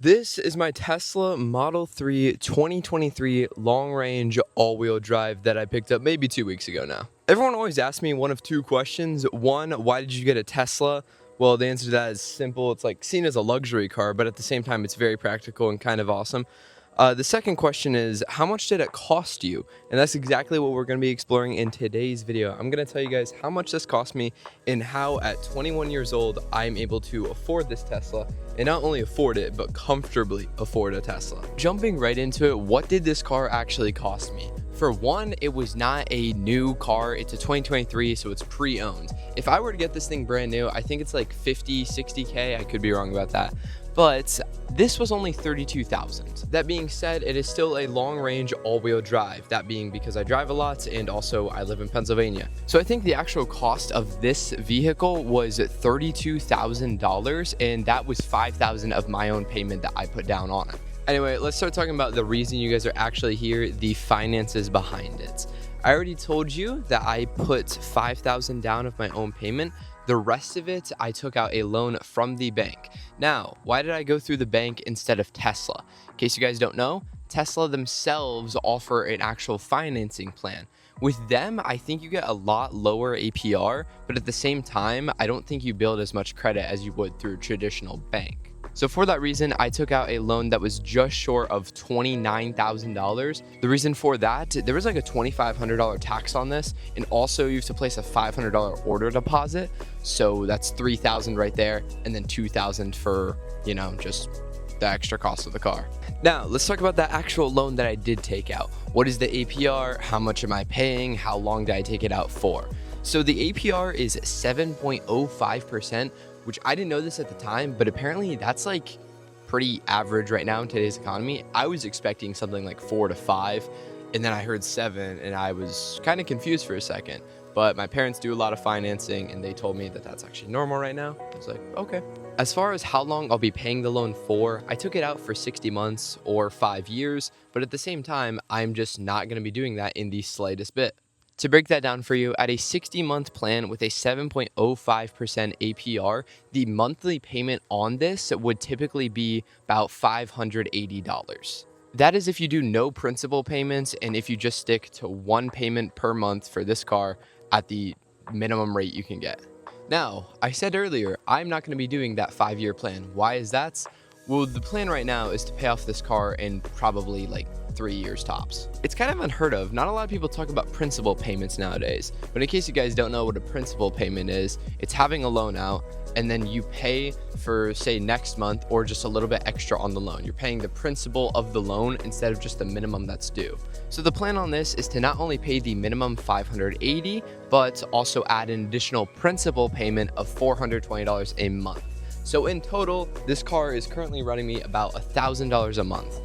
This is my Tesla Model 3 2023 long-range all-wheel drive that I picked up maybe 2 weeks ago now. Everyone always asks me one of two questions. One, why did you get a Tesla? Well, the answer to that is simple. It's like seen as a luxury car, but at the same time, it's very practical and kind of awesome. The second question is, how much did it cost you? And that's exactly what we're going to be exploring in today's video. I'm going to tell you guys how much this cost me and how at 21 years old, I'm able to afford this Tesla, and not only afford it, but comfortably afford a Tesla. Jumping right into it, what did this car actually cost me? For one, it was not a new car. It's a 2023, so it's pre-owned. If I were to get this thing brand new, I think it's like 50, 60K. I could be wrong about that. But this was only $32,000. That being said, it is still a long-range all-wheel drive. That being because I drive a lot and also I live in Pennsylvania. So I think the actual cost of this vehicle was $32,000, and that was $5,000 of my own payment that I put down on it. Anyway, let's start talking about the reason you guys are actually here, the finances behind it. I already told you that I put $5,000 down of my own payment. The rest of it, I took out a loan from the bank. Now, why did I go through the bank instead of Tesla? In case you guys don't know, Tesla themselves offer an actual financing plan. With them, I think you get a lot lower APR, but at the same time, I don't think you build as much credit as you would through a traditional bank. So for that reason, I took out a loan that was just short of $29,000. The reason for that, there was like a $2,500 tax on this, and also you have to place a $500 order deposit. So that's $3,000 right there, and then $2,000 for, just the extra cost of the car. Now, let's talk about that actual loan that I did take out. What is the APR? How much am I paying? How long did I take it out for? So the APR is 7.05%, which I didn't know this at the time, but apparently that's like pretty average right now in today's economy. I was expecting something like 4 to 5, and then I heard 7, and I was kind of confused for a second. But my parents do a lot of financing, and they told me that that's actually normal right now. I was like, okay. As far as how long I'll be paying the loan for, I took it out for 60 months or 5 years, but at the same time, I'm just not going to be doing that in the slightest bit. To break that down for you, at a 60-month plan with a 7.05% APR, the monthly payment on this would typically be about $580. That is if you do no principal payments and if you just stick to one payment per month for this car at the minimum rate you can get. Now, I said earlier, I'm not going to be doing that 5-year plan. Why is that? Well, the plan right now is to pay off this car in probably like 3 years tops. It's kind of unheard of. Not a lot of people talk about principal payments nowadays, but in case you guys don't know what a principal payment is, it's having a loan out and then you pay for, say, next month or just a little bit extra on the loan. You're paying the principal of the loan instead of just the minimum that's due. So the plan on this is to not only pay the minimum $580, but also add an additional principal payment of $420 a month. So in total, this car is currently running me about $1,000 a month.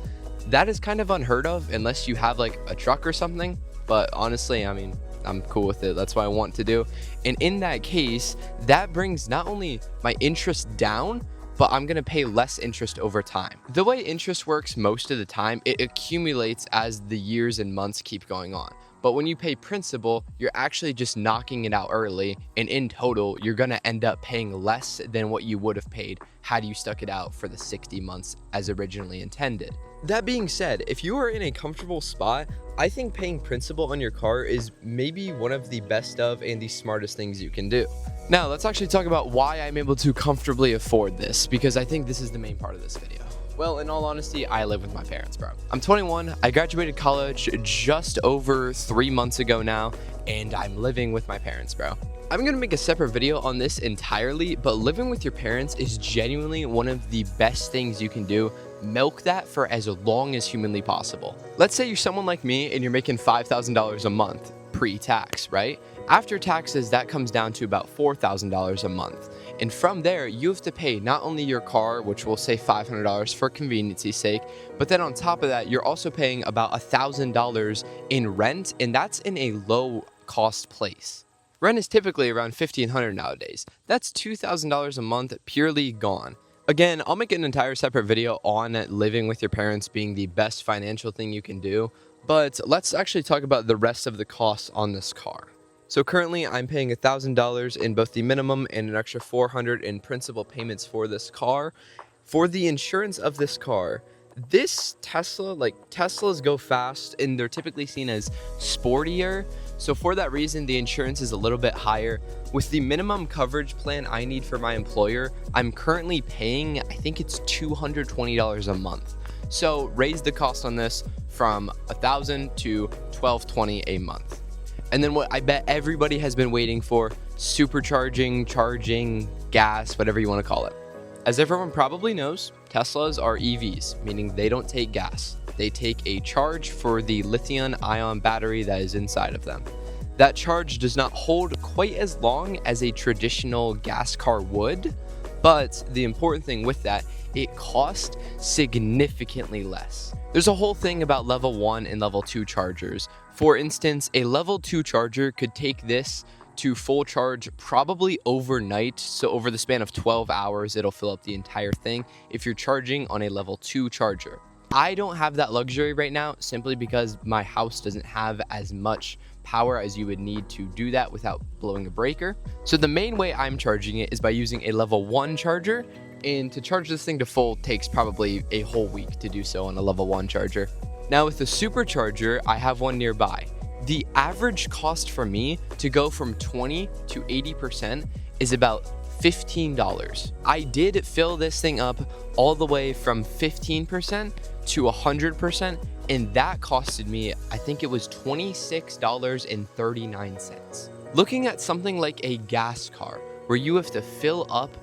That is kind of unheard of unless you have like a truck or something. But honestly, I mean, I'm cool with it. That's what I want to do. And in that case, that brings not only my interest down, but I'm going to pay less interest over time. The way interest works most of the time, it accumulates as the years and months keep going on. But when you pay principal, you're actually just knocking it out early. And in total, you're going to end up paying less than what you would have paid had you stuck it out for the 60 months as originally intended. That being said, if you are in a comfortable spot, I think paying principal on your car is maybe one of the best of and the smartest things you can do. Now, let's actually talk about why I'm able to comfortably afford this, because I think this is the main part of this video. Well, in all honesty, I live with my parents, bro. I'm 21. I graduated college just over 3 months ago now, and I'm living with my parents, bro. I'm gonna make a separate video on this entirely, but living with your parents is genuinely one of the best things you can do. Milk that for as long as humanly possible. Let's say you're someone like me and you're making $5,000 a month pre-tax, right? After taxes, that comes down to about $4,000 a month. And from there, you have to pay not only your car, which will say $500 for convenience's sake, but then on top of that, you're also paying about $1,000 in rent, and that's in a low cost place. Rent is typically around $1,500 nowadays. That's $2,000 a month purely gone. Again, I'll make an entire separate video on living with your parents being the best financial thing you can do, but let's actually talk about the rest of the costs on this car. So currently I'm paying $1,000 in both the minimum and an extra $400 in principal payments for this car. For the insurance of this car, this Tesla, like Teslas go fast and they're typically seen as sportier. So for that reason, the insurance is a little bit higher. With the minimum coverage plan I need for my employer, I'm currently paying, I think it's $220 a month. So raise the cost on this from $1,000 to $1,220 a month. And then what I bet everybody has been waiting for, supercharging, charging, gas, whatever you want to call it. As everyone probably knows, Teslas are EVs, meaning they don't take gas. They take a charge for the lithium-ion battery that is inside of them. That charge does not hold quite as long as a traditional gas car would, but the important thing with that, it costs significantly less. There's a whole thing about level 1 and level 2 chargers. For instance, a level 2 charger could take this to full charge probably overnight. So over the span of 12 hours, it'll fill up the entire thing if you're charging on a level 2 charger. I don't have that luxury right now simply because my house doesn't have as much power as you would need to do that without blowing a breaker. So the main way I'm charging it is by using a level 1 charger, and to charge this thing to full takes probably a whole week to do so on a level 1 charger. Now with the supercharger, I have one nearby. The average cost for me to go from 20 to 80% is about $15. I did fill this thing up all the way from 15% to 100%, and that costed me, I think it was $26.39. Looking at something like a gas car, where you have to fill up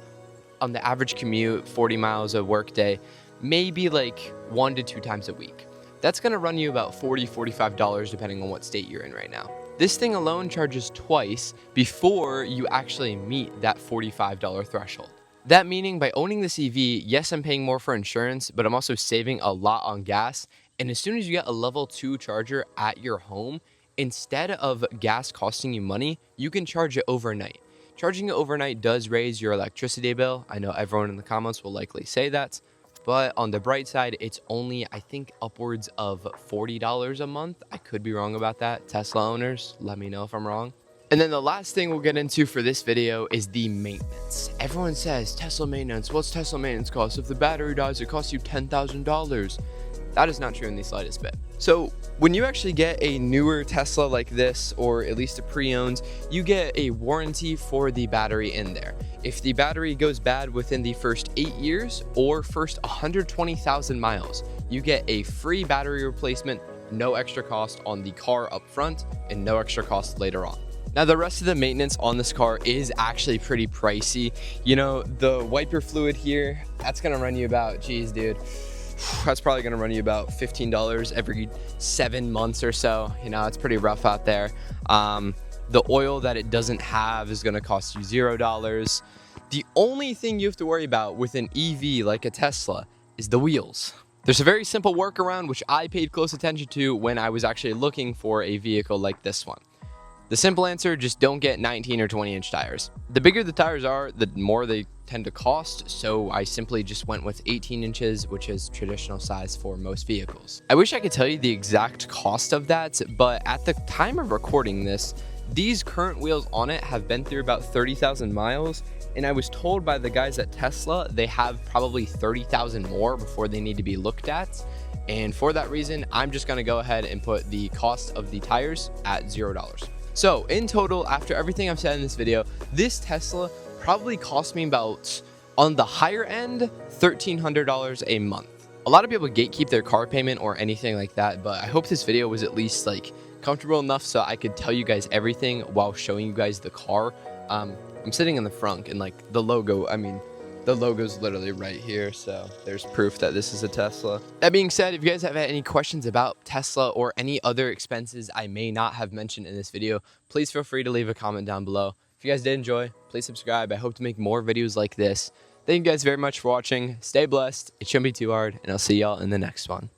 on the average commute, 40 miles a workday, maybe like 1 to 2 times a week. That's gonna run you about $40, $45 depending on what state you're in right now. This thing alone charges twice before you actually meet that $45 threshold. That meaning by owning this EV, yes, I'm paying more for insurance, but I'm also saving a lot on gas. And as soon as you get a level 2 charger at your home, instead of gas costing you money, you can charge it overnight. Charging it overnight does raise your electricity bill. I know everyone in the comments will likely say that. But on the bright side, it's only, I think, upwards of $40 a month. I could be wrong about that. Tesla owners, let me know if I'm wrong. And then the last thing we'll get into for this video is the maintenance. Everyone says Tesla maintenance. What's Tesla maintenance cost? If the battery dies, it costs you $10,000. That is not true in the slightest bit. So when you actually get a newer Tesla like this, or at least a pre-owned, you get a warranty for the battery in there. If the battery goes bad within the first 8 years or first 120,000 miles, you get a free battery replacement, no extra cost on the car up front and no extra cost later on. Now, the rest of the maintenance on this car is actually pretty pricey. You know, the wiper fluid here, that's gonna run you about, geez, dude, that's probably gonna run you about $15 every 7 months or so. You know, it's pretty rough out there. The oil that it doesn't have is gonna cost you $0. The only thing you have to worry about with an EV like a Tesla is the wheels. There's a very simple workaround which I paid close attention to when I was actually looking for a vehicle like this one. The simple answer, just don't get 19 or 20-inch tires. The bigger the tires are, the more they tend to cost, so I simply just went with 18 inches, which is traditional size for most vehicles. I wish I could tell you the exact cost of that, but at the time of recording this, these current wheels on it have been through about 30,000 miles, and I was told by the guys at Tesla they have probably 30,000 more before they need to be looked at. And for that reason, I'm just gonna go ahead and put the cost of the tires at $0. So in total, after everything I've said in this video, this Tesla probably cost me about, on the higher end, $1,300 a month. A lot of people gatekeep their car payment or anything like that, but I hope this video was at least like comfortable enough so I could tell you guys everything while showing you guys the car. I'm sitting in the front and like the logo, the logo's literally right here, so there's proof that this is a Tesla. That being said, if you guys have any questions about Tesla or any other expenses I may not have mentioned in this video, please feel free to leave a comment down below. If you guys did enjoy, please subscribe. I hope to make more videos like this. Thank you guys very much for watching. Stay blessed. It shouldn't be too hard, and I'll see y'all in the next one.